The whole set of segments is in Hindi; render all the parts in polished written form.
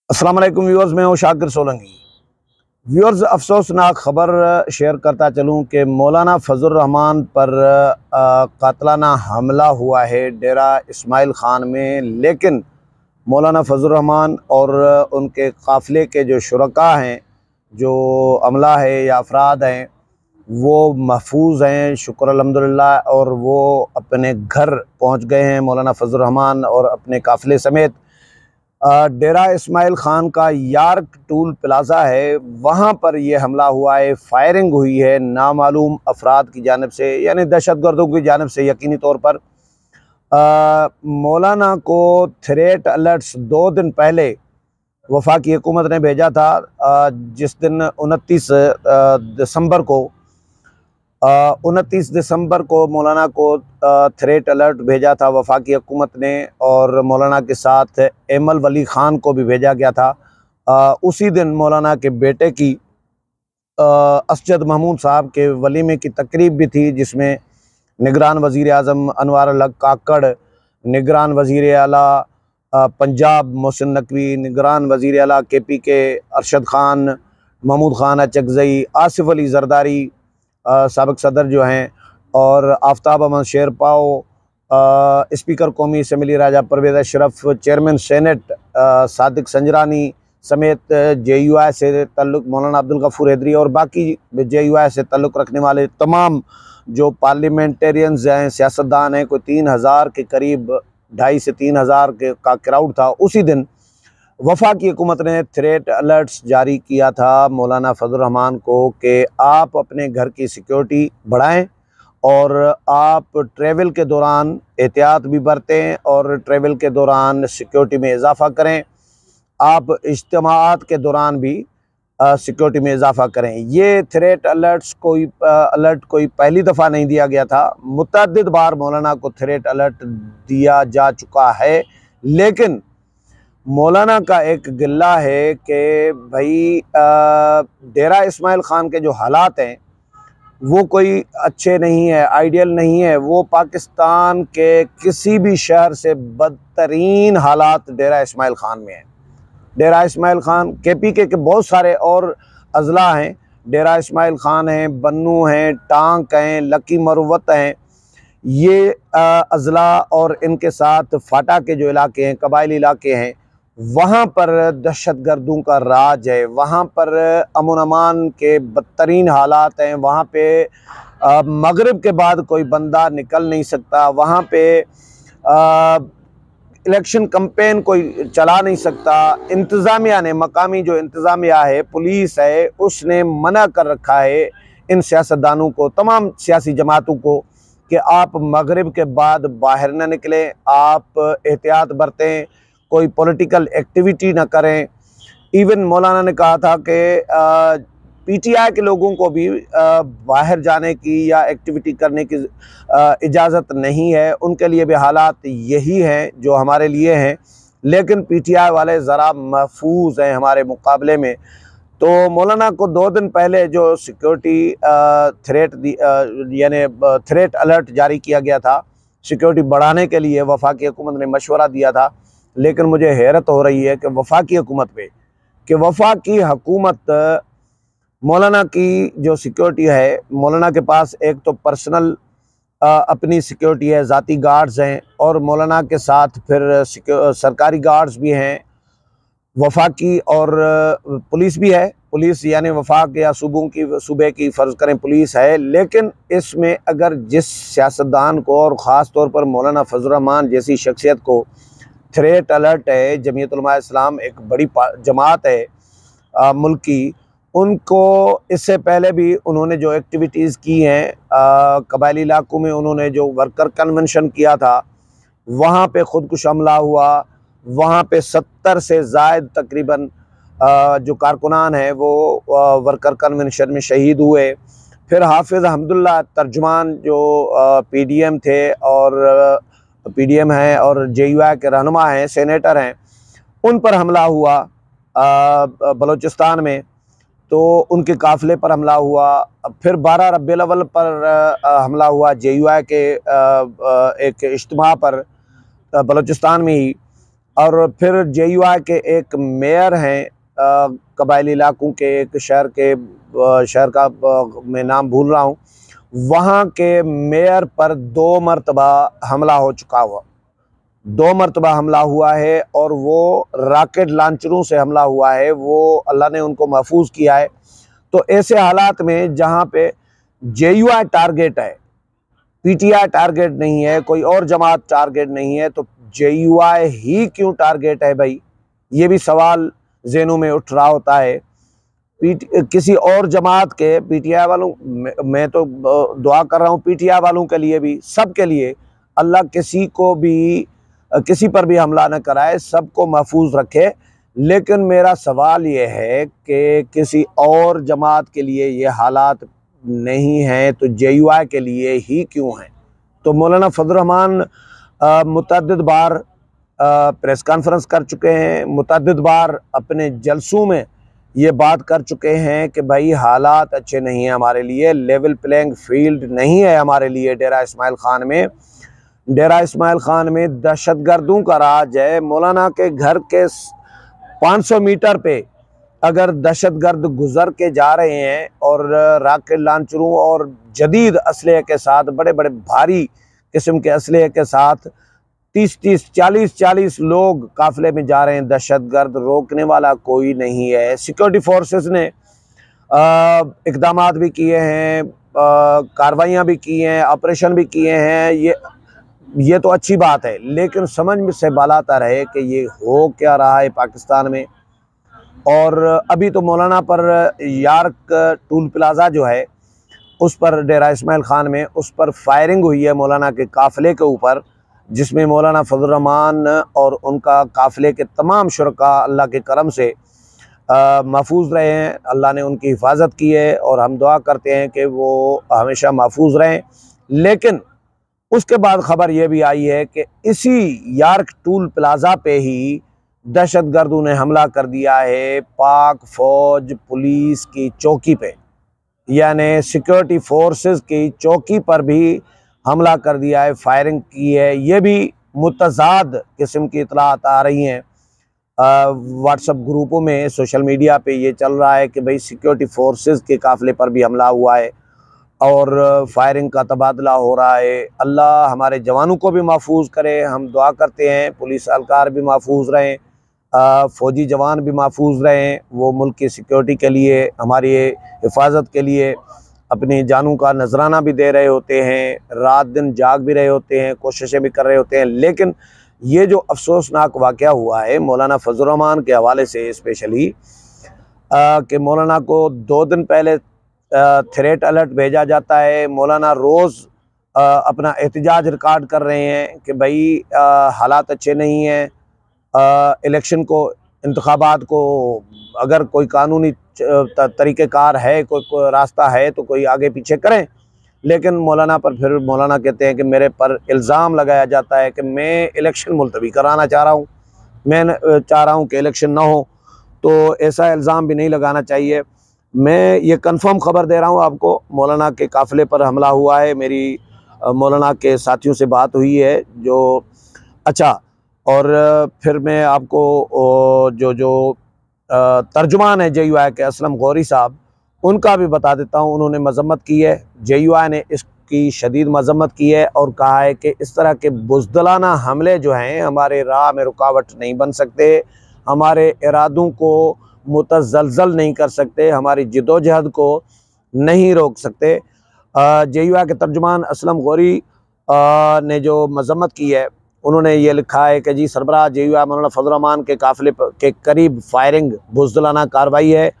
अस्सलाम वालेकुम व्यूअर्स, मैं हूँ शाकिर सोलंकी। व्यूअर्स, अफसोसनाक ख़बर शेयर करता चलूँ कि मौलाना फजलुर रहमान पर कातलाना हमला हुआ है डेरा इस्माइल ख़ान में। लेकिन मौलाना फजलुर रहमान और उनके काफ़िले के जो शुरका हैं, जो अमला है या अफराद हैं, वो महफूज हैं, शुक्र अल्हम्दुलिल्लाह। और वो अपने घर पहुँच गए हैं मौलाना फजलुर रहमान और अपने काफ़िले समेत। डेरा इस्माइल ख़ान का यार्क टूल प्लाज़ा है, वहाँ पर यह हमला हुआ है। फायरिंग हुई है नामालूम अफराद की जानिब से, यानी दहशतगर्दों की जानिब से यकीनी तौर पर। मौलाना को थ्रेट अलर्ट्स 2 दिन पहले वफाकी हुकूमत ने भेजा था। जिस दिन 29 दिसंबर को मौलाना को थ्रेट अलर्ट भेजा था वफाकी हुकूमत ने, और मौलाना के साथ एमल वली ख़ान को भी भेजा गया था। उसी दिन मौलाना के बेटे की असजद महमूद साहब के वलीमे की तकरीब भी थी, जिसमें निगरान वज़ीर आज़म अनवार अल हक काकड़, निगरान वज़ीर आला पंजाब मोहसिन नकवी, निगरान वज़ीर आला KPK अरशद ख़ान, महमूद ख़ान अचकज़ई, आसिफ अली ज़रदारी साबिक़ सदर जो हैं, और आफ्ताब अहमद शेरपाओ, स्पीकर कौमी असम्बली राजा परवेज़ अशरफ, चेयरमैन सेनेट सादिक संजरानी समेत JUI से ताल्लुक़ मौलाना अब्दुल गफ़ूर हैदरी और बाकी JUI से ताल्लुक़ रखने वाले तमाम जो पार्लियामेंटेरियंस हैं, सियासतदान हैं, कोई 3000 के करीब, 2.5 से 3000 का क्राउड था। उसी दिन वफाकी हुकूमत ने थ्रेट अलर्ट्स जारी किया था मौलाना फजलुर रहमान को कि आप अपने घर की सिक्योरिटी बढ़ाएं और आप ट्रैवल के दौरान एहतियात भी बरतें और ट्रैवल के दौरान सिक्योरिटी में इजाफ़ा करें। आप इज्तिमाआत के दौरान भी सिक्योरिटी में इजाफ़ा करें। ये थ्रेट अलर्ट कोई पहली दफ़ा नहीं दिया गया था, मुतअद्दिद बार मौलाना को थ्रेट अलर्ट दिया जा चुका है। लेकिन मौलाना का एक गिल्ला है कि भाई डेरा इस्माइल ख़ान के जो हालात हैं वो कोई अच्छे नहीं है, आइडियल नहीं है। वो पाकिस्तान के किसी भी शहर से बदतरीन हालात डेरा इस्माइल ख़ान में हैं। डेरा इस्माइल ख़ान KPK के बहुत सारे और अज़ला हैं, डेरा इस्माइल ख़ान हैं, बन्नू हैं, टांक हैं, लकी मरुवत हैं। ये अज़ला और इनके साथ फाटा के जो इलाके हैं, कबायली इलाके हैं, वहाँ पर दहशतगर्दों का राज है, वहाँ पर अमन अमान के बदतरीन हालात हैं। वहाँ पे मगरिब के बाद कोई बंदा निकल नहीं सकता, वहाँ पे इलेक्शन कैंपेन कोई चला नहीं सकता। इंतज़ामिया ने, मकामी जो इंतज़ामिया है, पुलिस है, उसने मना कर रखा है इन सियासतदानों को, तमाम सियासी जमातों को, कि आप मगरिब के बाद बाहर न निकलें, आप एहतियात बरतें, कोई पॉलिटिकल एक्टिविटी ना करें। इवन मौलाना ने कहा था कि PTI के लोगों को भी बाहर जाने की या एक्टिविटी करने की इजाज़त नहीं है। उनके लिए भी हालात यही हैं जो हमारे लिए हैं, लेकिन PTI वाले ज़रा महफूज हैं हमारे मुकाबले में। तो मौलाना को 2 दिन पहले जो सिक्योरिटी यानी थ्रेट अलर्ट जारी किया गया था, सिक्योरिटी बढ़ाने के लिए वफाकी हुकूमत ने मशवरा दिया था। लेकिन मुझे हैरत हो रही है कि वफाकी हुकूमत पे, कि वफाकी हुकूमत मौलाना की जो सिक्योरिटी है, मौलाना के पास एक तो पर्सनल अपनी सिक्योरिटी है, ज़ाती गार्ड्स हैं, और मौलाना के साथ फिर सरकारी गार्ड्स भी हैं, वफाकी और पुलिस भी है। पुलिस यानी वफाक या सूबे की फ़र्ज़ करें पुलिस है। लेकिन इसमें अगर जिस सियासतदान को, और ख़ास तौर पर मौलाना फजलुर रहमान जैसी शख्सियत को थ्रेट अलर्ट है, जमीयत उलमा इस्लाम एक बड़ी जमात है मुल्क की, उनको इससे पहले भी उन्होंने जो एक्टिविटीज़ की हैं, कबायली इलाकों में उन्होंने जो वर्कर कन्वेंशन किया था, वहाँ पे खुदकुश हमला हुआ। वहाँ पे 70 से ज़ायद तकरीबन जो कारकुनान हैं वो वर्कर कन्वेंशन में शहीद हुए। फिर हाफिज़ हमदुल्ला तर्जुमान जो PDM थे और PDM हैं और JUI के रहनुमा हैं, सेनेटर हैं, उन पर हमला हुआ बलूचिस्तान में, तो उनके काफ़िले पर हमला हुआ। फिर 12 रबीउल अव्वल पर हमला हुआ JUI के एक इज्तिमा पर बलूचिस्तान में ही। और फिर JUI के एक मेयर हैं, कबायली इलाकों के एक शहर का मैं नाम भूल रहा हूँ, वहाँ के मेयर पर 2 मरतबा हमला हो चुका हुआ, 2 मरतबा हमला हुआ है और वो रॉकेट लॉन्चरों से हमला हुआ है। वो अल्लाह ने उनको महफूज किया है। तो ऐसे हालात में जहाँ पे JUI टारगेट है, PTI टारगेट नहीं है, कोई और जमात टारगेट नहीं है, तो JUI ही क्यों टारगेट है भाई? ये भी सवाल ज़हनों में उठ रहा होता है। किसी और जमात के PTI वालों, मैं तो दुआ कर रहा हूँ PTI वालों के लिए भी, सब के लिए, अल्लाह किसी को भी किसी पर भी हमला न कराए, सबको महफूज रखे। लेकिन मेरा सवाल ये है कि किसी और जमात के लिए ये हालात नहीं हैं तो JUI के लिए ही क्यों हैं? तो मौलाना फजल रहमान मुतअद्दिद बार प्रेस कॉन्फ्रेंस कर चुके हैं, मुतअद्दिद बार अपने जलसों में ये बात कर चुके हैं कि भाई हालात अच्छे नहीं हैं हमारे लिए, लेवल प्लेइंग फील्ड नहीं है हमारे लिए। डेरा इस्माइल ख़ान में दहशतगर्दों का राज है। मौलाना के घर के 500 मीटर पे अगर दहशतगर्द गुजर के जा रहे हैं और रॉकेट लॉन्चरों और जदीद असलहे के साथ, बड़े बड़े भारी किस्म के असलहे के साथ 30-30, 40-40 लोग काफिले में जा रहे हैं, दहशतगर्द रोकने वाला कोई नहीं है। सिक्योरिटी फोर्सेस ने इक़दामात भी किए हैं, कार्रवाइयाँ भी की हैं, ऑपरेशन भी किए हैं। ये तो अच्छी बात है, लेकिन समझ में से बालातर है कि ये हो क्या रहा है पाकिस्तान में। और अभी तो मौलाना पर यार्क टूल प्लाज़ा जो है उस पर, डेरा इस्माइल ख़ान में, उस पर फायरिंग हुई है मौलाना के काफ़िले के ऊपर, जिसमें मौलाना फजल रहमान और उनका काफ़िले के तमाम शुरका अल्लाह के करम से महफूज रहे हैं। अल्लाह ने उनकी हिफाजत की है और हम दुआ करते हैं कि वो हमेशा महफूज रहें। लेकिन उसके बाद ख़बर यह भी आई है कि इसी यार्क टूल प्लाज़ा पे ही दहशतगर्दों ने हमला कर दिया है पाक फ़ौज पुलिस की चौकी पे, यानी सिक्योरिटी फोर्सेस की चौकी पर भी हमला कर दिया है, फायरिंग की है। ये भी मुतज़ाद किस्म की इतलात आ रही हैं व्हाट्सएप ग्रुपों में, सोशल मीडिया पे ये चल रहा है कि भाई सिक्योरिटी फोर्सेस के काफ़िले पर भी हमला हुआ है और फायरिंग का तबादला हो रहा है। अल्लाह हमारे जवानों को भी महफूज करे, हम दुआ करते हैं पुलिस एहलकार भी महफूज रहें, फ़ौजी जवान भी महफूज रहें। वो मुल्क की सिक्योरिटी के लिए, हमारी हिफाजत के लिए अपनी जानों का नजराना भी दे रहे होते हैं, रात दिन जाग भी रहे होते हैं, कोशिशें भी कर रहे होते हैं। लेकिन ये जो अफसोसनाक वाक़या हुआ है मौलाना फजल रहमान के हवाले से स्पेशली, कि मौलाना को 2 दिन पहले थ्रेट अलर्ट भेजा जाता है, मौलाना रोज़ अपना एहतजाज रिकॉर्ड कर रहे हैं कि भाई हालात अच्छे नहीं हैं, इलेक्शन को, इंतखाबात को अगर कोई कानूनी तरीक़ेकार है, कोई रास्ता है तो कोई आगे पीछे करें। लेकिन मौलाना पर फिर मौलाना कहते हैं कि मेरे पर इल्ज़ाम लगाया जाता है कि मैं इलेक्शन मुलतवी कराना चाह रहा हूँ, मैं चाह रहा हूँ कि इलेक्शन ना हो। तो ऐसा इल्ज़ाम भी नहीं लगाना चाहिए। मैं ये कंफर्म ख़बर दे रहा हूँ आपको, मौलाना के काफ़िले पर हमला हुआ है। मेरी मौलाना के साथियों से बात हुई है जो, अच्छा, और फिर मैं आपको जो तर्जुमान है JUI के असलम गौरी साहब, उनका भी बता देता हूँ। उन्होंने मजम्मत की है, JUI ने इसकी शदीद मजम्मत की है और कहा है कि इस तरह के बुज़दिलाना हमले जो हैं हमारे राह में रुकावट नहीं बन सकते, हमारे इरादों को मुतज़लज़ल नहीं कर सकते, हमारी जिदोजहद को नहीं रोक सकते। JUI के तर्जुमान असलम गौरी ने जो मजम्मत की है, उन्होंने ये लिखा है कि जी सरबराह JUI मौलाना फजल रहमान के काफ़िले के करीब फायरिंग बुज़दिलाना कार्रवाई है।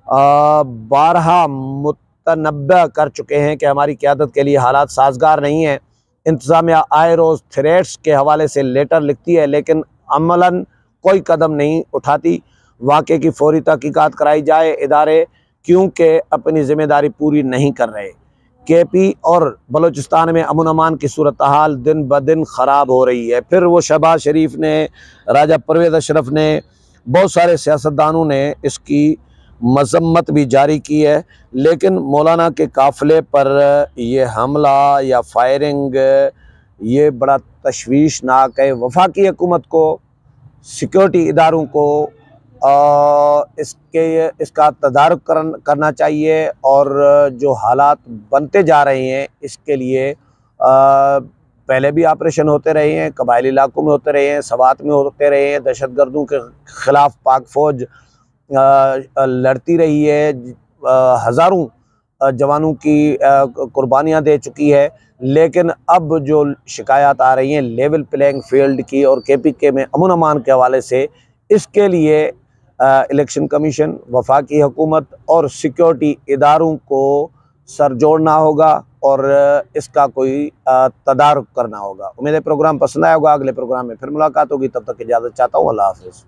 12 मुतनब्बा कर चुके हैं कि हमारी क़यादत के लिए हालात साजगार नहीं हैं। इंतज़ामिया आए रोज़ थ्रेट्स के हवाले से लेटर लिखती है लेकिन अमलन कोई कदम नहीं उठाती। वाक़े की फौरी तहकीकात कराई जाए, इदारे क्योंकि अपनी ज़िम्मेदारी पूरी नहीं कर रहे। KP और बलूचिस्तान में अमन अमान की सूरत हाल दिन ब दिन ख़राब हो रही है। फिर वो शहबाज शरीफ ने, राजा परवेज़ अशरफ ने, बहुत सारे सियासतदानों ने इसकी मजम्मत भी जारी की है। लेकिन मौलाना के काफ़िले पर ये हमला या फायरिंग, ये बड़ा तशवीशनाक है। वफाकी हुकूमत को सिक्योरिटी इदारों को इसका तदारुक करना चाहिए और जो हालात बनते जा रहे हैं इसके लिए पहले भी ऑपरेशन होते रहे हैं, कबायली इलाकों में होते रहे हैं, सवात में होते रहे हैं, दहशतगर्दों के ख़िलाफ़ पाक फ़ौज लड़ती रही है, हज़ारों जवानों की कुर्बानियाँ दे चुकी है। लेकिन अब जो शिकायत आ रही हैं लेवल प्लेइंग फील्ड की और KPK में अमन अमान के हवाले से, इसके लिए इलेक्शन कमीशन, वफाकी हुकूमत और सिक्योरिटी इदारों को सर जोड़ना होगा और इसका कोई तदारुक करना होगा। उम्मीद है प्रोग्राम पसंद आया होगा। अगले प्रोग्राम में फिर मुलाकात होगी, तब तक इजाज़त चाहता हूँ। अल्लाह हाफ़िज़।